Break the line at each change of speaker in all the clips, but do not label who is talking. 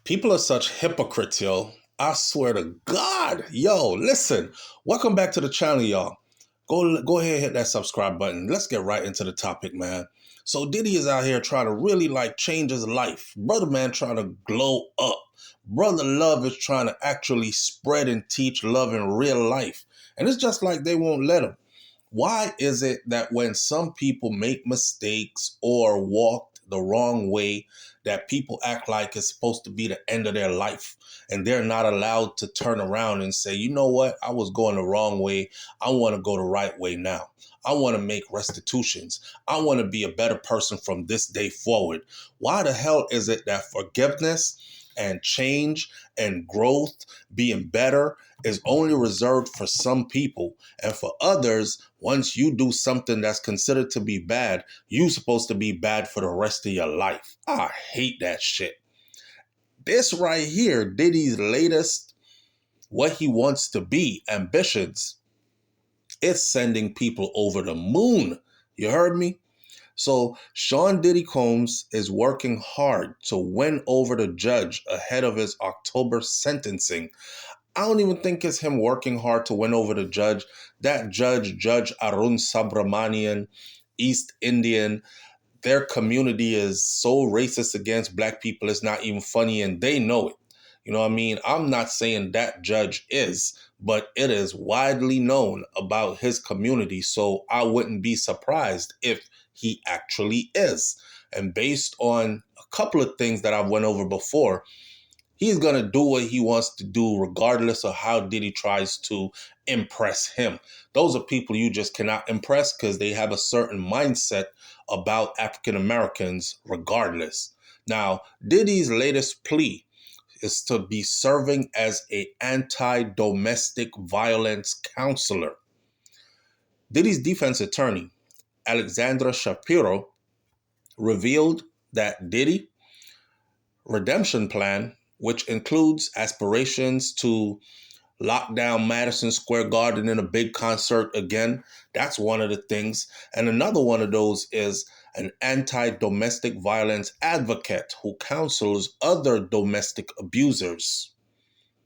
People are such hypocrites, yo. I swear to God. Yo, listen. Welcome back to the channel, y'all. Go ahead and hit that subscribe button. Let's get right into the topic, man. So Diddy is out here trying to really change his life. Brother man trying to glow up. Brother Love is trying to actually spread and teach love in real life. And it's just like they won't let him. Why is it that when some people make mistakes or walk the wrong way, that people act like it's supposed to be the end of their life and they're not allowed to turn around and say, you know what, I was going the wrong way. I want to go the right way now. I want to make restitutions. I want to be a better person from this day forward. Why the hell is it that forgiveness and change and growth, being better, is only reserved for some people, and for others, once you do something that's considered to be bad, you're supposed to be bad for the rest of your life? I hate that shit. This right here, Diddy's latest, what he wants to be, ambitions, it's sending people over the moon. You heard me? So Sean Diddy Combs is working hard to win over the judge ahead of his October sentencing. I don't even think it's him working hard to win over the judge. That judge, Judge Arun Subramanian, East Indian, their community is so racist against black people, it's not even funny, and they know it. You know what I mean? I'm not saying that judge is, but it is widely known about his community, so I wouldn't be surprised if he actually is. And based on a couple of things that I've went over before, he's going to do what he wants to do regardless of how Diddy tries to impress him. Those are people you just cannot impress because they have a certain mindset about African Americans regardless. Now, Diddy's latest plea is to be serving as an anti-domestic violence counselor. Diddy's defense attorney, Alexandra Shapiro, revealed that Diddy redemption plan, which includes aspirations to lock down Madison Square Garden in a big concert again. That's one of the things. And another one of those is an anti-domestic violence advocate who counsels other domestic abusers.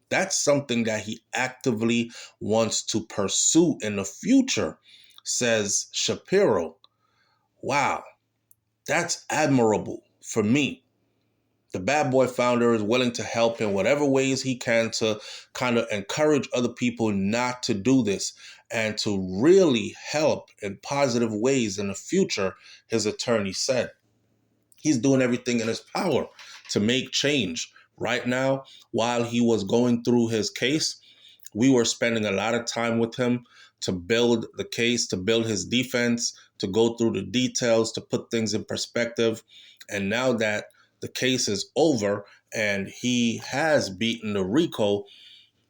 That's something that he actively wants to pursue in the future, says Shapiro. Wow, that's admirable for me. The Bad Boy founder is willing to help in whatever ways he can to kind of encourage other people not to do this and to really help in positive ways in the future, his attorney said. He's doing everything in his power to make change. Right now, while he was going through his case, we were spending a lot of time with him to build the case, to build his defense, to go through the details, to put things in perspective. And now that the case is over and he has beaten the RICO,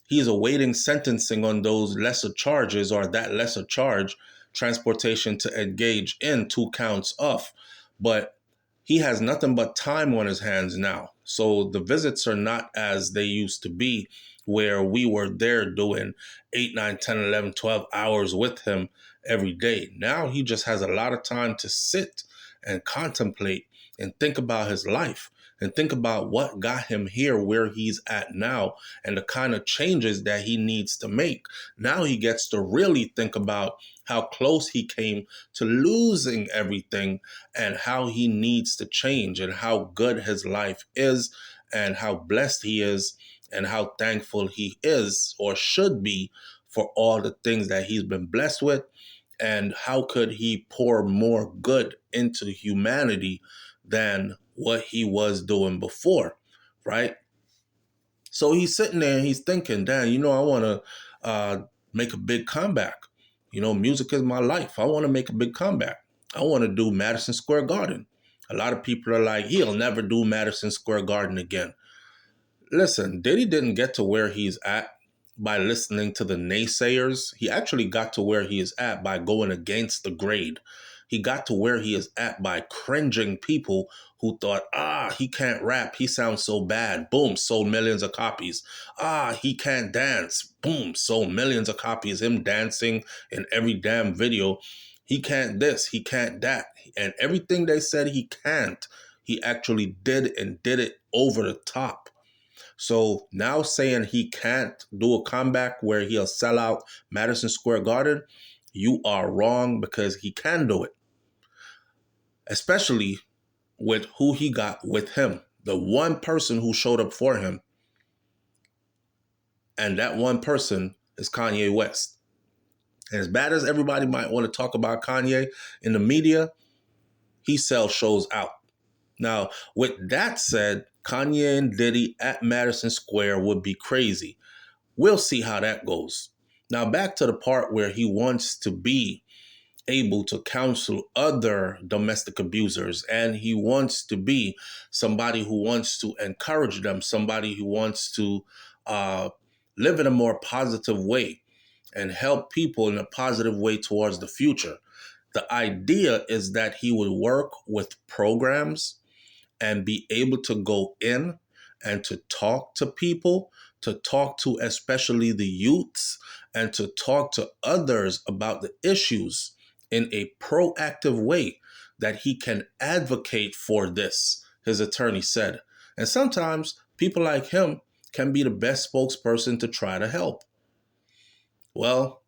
he's awaiting sentencing on those lesser charges, or that lesser charge, transportation to engage in 2 counts of. But he has nothing but time on his hands now. So the visits are not as they used to be, where we were there doing 8, 9, 10, 11, 12 hours with him every day. Now he just has a lot of time to sit and contemplate and think about his life and think about what got him here where he's at now and the kind of changes that he needs to make. Now he gets to really think about how close he came to losing everything and how he needs to change and how good his life is and how blessed he is and how thankful he is or should be for all the things that he's been blessed with, and how could he pour more good into humanity than what he was doing before, right? So he's sitting there and he's thinking, damn, I want to make a big comeback. Music is my life. I want to make a big comeback. I want to do Madison Square Garden. A lot of people are like, he'll never do Madison Square Garden again. Listen, Diddy didn't get to where he's at by listening to the naysayers. He actually got to where he is at by going against the grade. He got to where he is at by cringing people who thought, he can't rap. He sounds so bad. Boom, sold millions of copies. He can't dance. Boom, sold millions of copies. Him dancing in every damn video. He can't this, he can't that. And everything they said he can't, he actually did and did it over the top. So now saying he can't do a comeback where he'll sell out Madison Square Garden, you are wrong, because he can do it, especially with who he got with him. The one person who showed up for him, and that one person is Kanye West. And as bad as everybody might want to talk about Kanye in the media, he sells shows out. Now, with that said, Kanye and Diddy at Madison Square would be crazy. We'll see how that goes. Now, back to the part where he wants to be able to counsel other domestic abusers, and he wants to be somebody who wants to encourage them, somebody who wants to live in a more positive way and help people in a positive way towards the future. The idea is that he would work with programs and be able to go in and to talk to people, to talk to especially the youths, and to talk to others about the issues in a proactive way, that he can advocate for this, his attorney said. And sometimes people like him can be the best spokesperson to try to help. Well,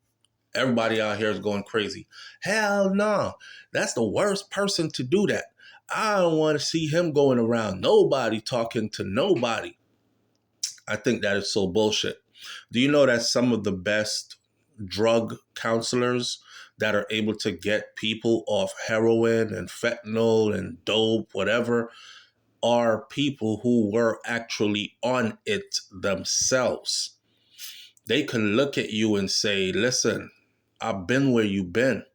everybody out here is going crazy. Hell no, that's the worst person to do that. I don't want to see him going around nobody talking to nobody. I think that is so bullshit. Do you know that some of the best drug counselors that are able to get people off heroin and fentanyl and dope, whatever, are people who were actually on it themselves? They can look at you and say, listen, I've been where you've been.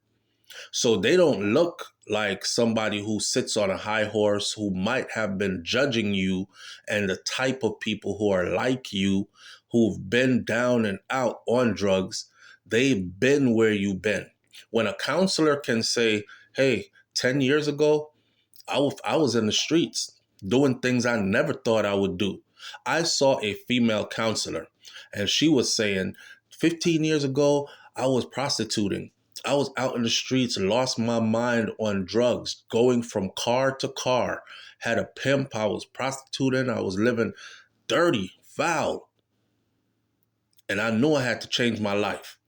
So they don't look like somebody who sits on a high horse, who might have been judging you and the type of people who are like you, who've been down and out on drugs. They've been where you've been. When a counselor can say, hey, 10 years ago, I was in the streets doing things I never thought I would do. I saw a female counselor, and she was saying, 15 years ago, I was prostituting. I was out in the streets, lost my mind on drugs, going from car to car, had a pimp, I was prostituting, I was living dirty, foul. And I knew I had to change my life.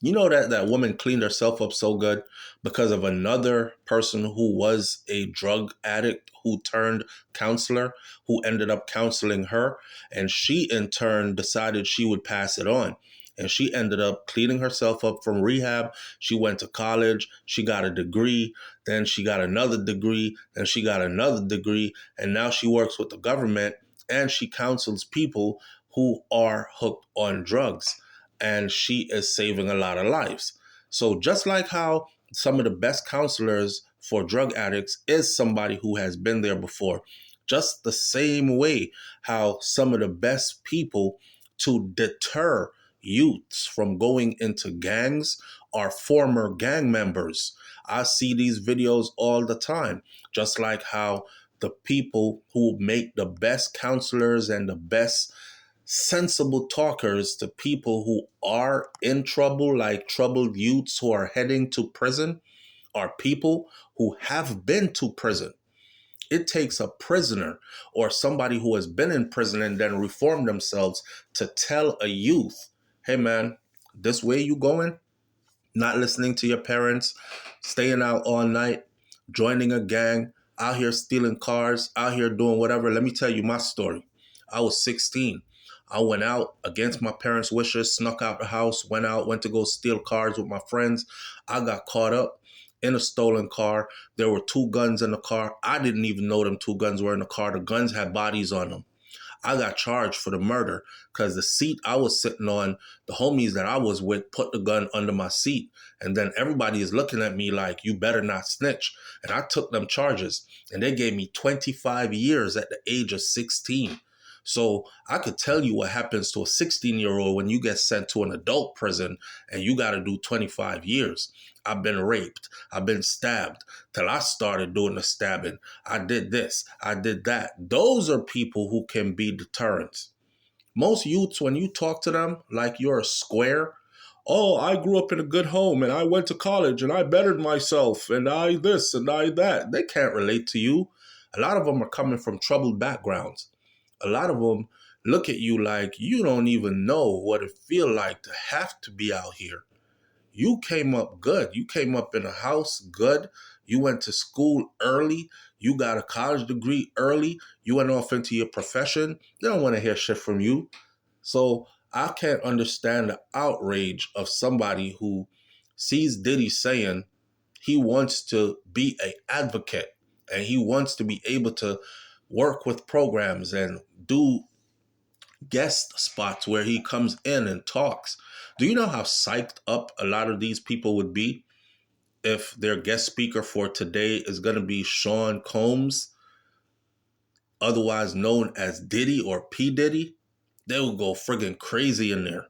You know that woman cleaned herself up so good because of another person who was a drug addict who turned counselor, who ended up counseling her. And she in turn decided she would pass it on. And she ended up cleaning herself up from rehab. She went to college. She got a degree. Then she got another degree. Then she got another degree. And now she works with the government and she counsels people who are hooked on drugs. And she is saving a lot of lives. So just like how some of the best counselors for drug addicts is somebody who has been there before, just the same way how some of the best people to deter youths from going into gangs are former gang members. I see these videos all the time, just like how the people who make the best counselors and the best sensible talkers to people who are in trouble, like troubled youths who are heading to prison, are people who have been to prison. It takes a prisoner or somebody who has been in prison and then reformed themselves to tell a youth, hey man, this way you going, not listening to your parents, staying out all night, joining a gang, out here stealing cars, out here doing whatever. Let me tell you my story. I was 16. I went out against my parents' wishes, snuck out the house, went to go steal cars with my friends. I got caught up in a stolen car. There were 2 guns in the car. I didn't even know them 2 guns were in the car. The guns had bodies on them. I got charged for the murder because the seat I was sitting on, the homies that I was with put the gun under my seat. And then everybody is looking at me like, you better not snitch. And I took them charges and they gave me 25 years at the age of 16. So I could tell you what happens to a 16-year-old when you get sent to an adult prison and you got to do 25 years. I've been raped. I've been stabbed till I started doing the stabbing. I did this. I did that. Those are people who can be deterrents. Most youths, when you talk to them like you're a square, oh, I grew up in a good home and I went to college and I bettered myself and I this and I that. They can't relate to you. A lot of them are coming from troubled backgrounds. a lot of them look at you like you don't even know what it feel like to have to be out here. You came up good. You came up in a house good. You went to school early. You got a college degree early. You went off into your profession. They don't want to hear shit from you. So I can't understand the outrage of somebody who sees Diddy saying he wants to be an advocate and he wants to be able to work with programs and do guest spots where he comes in and talks. Do you know how psyched up a lot of these people would be if their guest speaker for today is going to be Sean Combs, otherwise known as Diddy or P. Diddy? They would go friggin' crazy in there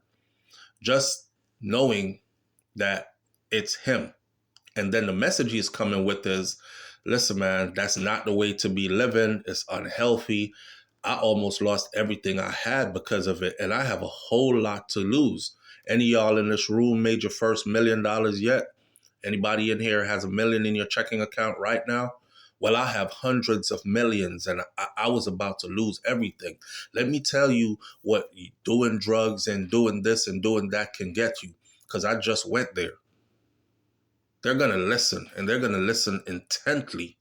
just knowing that it's him. And then the message he's coming with is, listen, man, that's not the way to be living. It's unhealthy. I almost lost everything I had because of it, and I have a whole lot to lose. Any of y'all in this room made your first $1 million yet? Anybody in here has $1 million in your checking account right now? Well, I have hundreds of millions, and I was about to lose everything. Let me tell you what doing drugs and doing this and doing that can get you, because I just went there. They're going to listen, and they're going to listen intently.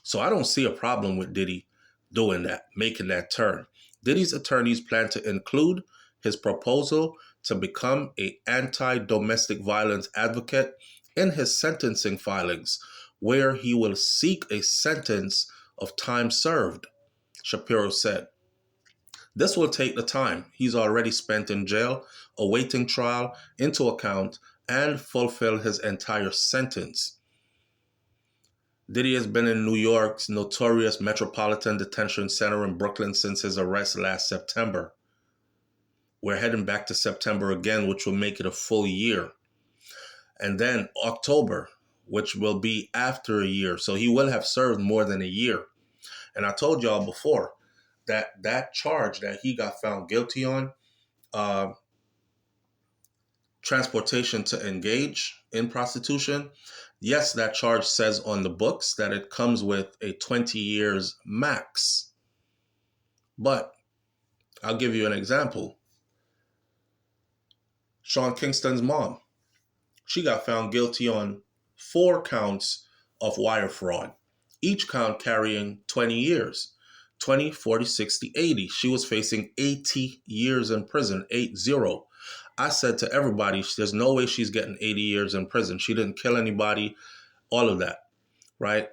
So I don't see a problem with Diddy doing that, making that turn. Diddy's attorneys plan to include his proposal to become an anti-domestic violence advocate in his sentencing filings, where he will seek a sentence of time served, Shapiro said. This will take the time he's already spent in jail, awaiting trial, into account, and fulfill his entire sentence. Diddy has been in New York's notorious Metropolitan Detention Center in Brooklyn since his arrest last September. We're heading back to September again, which will make it a full year. And then October, which will be after a year. So he will have served more than a year. And I told y'all before that that charge that he got found guilty on, transportation to engage in prostitution, yes, that charge says on the books that it comes with a 20 years max. But I'll give you an example. Sean Kingston's mom, she got found guilty on 4 counts of wire fraud, each count carrying 20 years, 20, 40, 60, 80. She was facing 80 years in prison, 80. I said to everybody, there's no way she's getting 80 years in prison. She didn't kill anybody, all of that, right?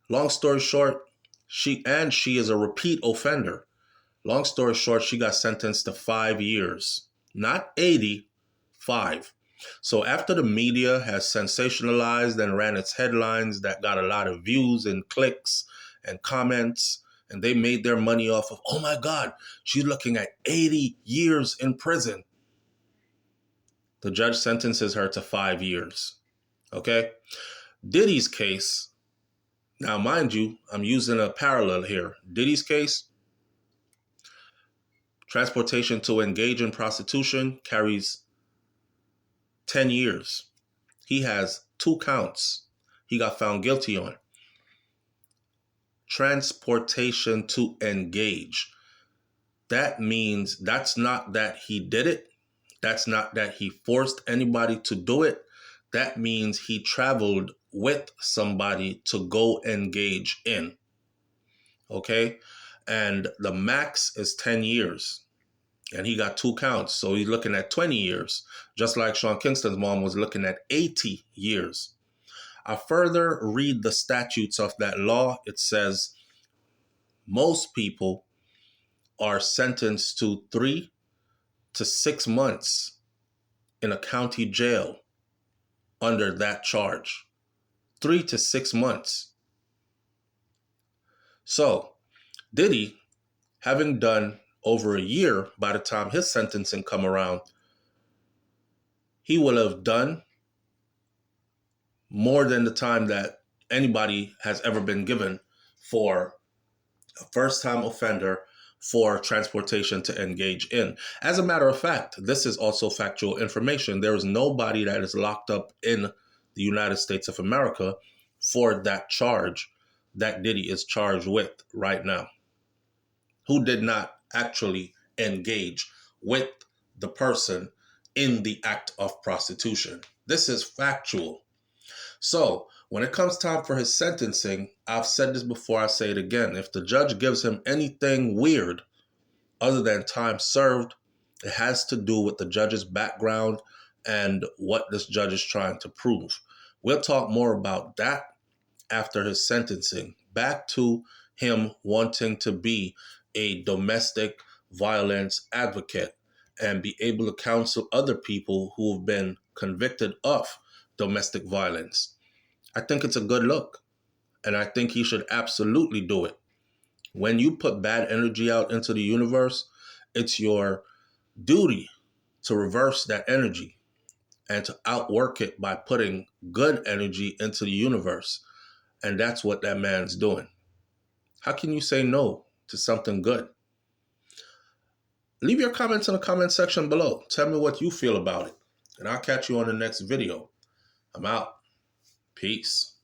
Long story short, she is a repeat offender. Long story short, she got sentenced to 5 years, not 80, 5. So after the media has sensationalized and ran its headlines that got a lot of views and clicks and comments, and they made their money off of, oh my God, she's looking at 80 years in prison. The judge sentences her to 5 years. Okay? Diddy's case, now mind you, I'm using a parallel here. Diddy's case, transportation to engage in prostitution carries 10 years. He has 2 counts he got found guilty on. Transportation to engage. That means that's not that he did it. That's not that he forced anybody to do it. That means he traveled with somebody to go engage in. Okay? And the max is 10 years. And he got 2 counts. So he's looking at 20 years. Just like Sean Kingston's mom was looking at 80 years. I further read the statutes of that law. It says most people are sentenced to 3 to 6 months in a county jail under that charge. 3 to 6 months. So Diddy, having done over a year by the time his sentencing come around, he will have done more than the time that anybody has ever been given for a first-time offender for transportation to engage in. As a matter of fact, this is also factual information. There is nobody that is locked up in the United States of America for that charge that Diddy is charged with right now, who did not actually engage with the person in the act of prostitution. This is factual. So when it comes time for his sentencing, I've said this before, I say it again. If the judge gives him anything weird other than time served, it has to do with the judge's background and what this judge is trying to prove. We'll talk more about that after his sentencing. Back to him wanting to be a domestic violence advocate and be able to counsel other people who have been convicted of domestic violence. I think it's a good look, and I think he should absolutely do it. When you put bad energy out into the universe, it's your duty to reverse that energy and to outwork it by putting good energy into the universe. And that's what that man's doing. How can you say no to something good? Leave your comments in the comment section below. Tell me what you feel about it. And I'll catch you on the next video. I'm out. Peace.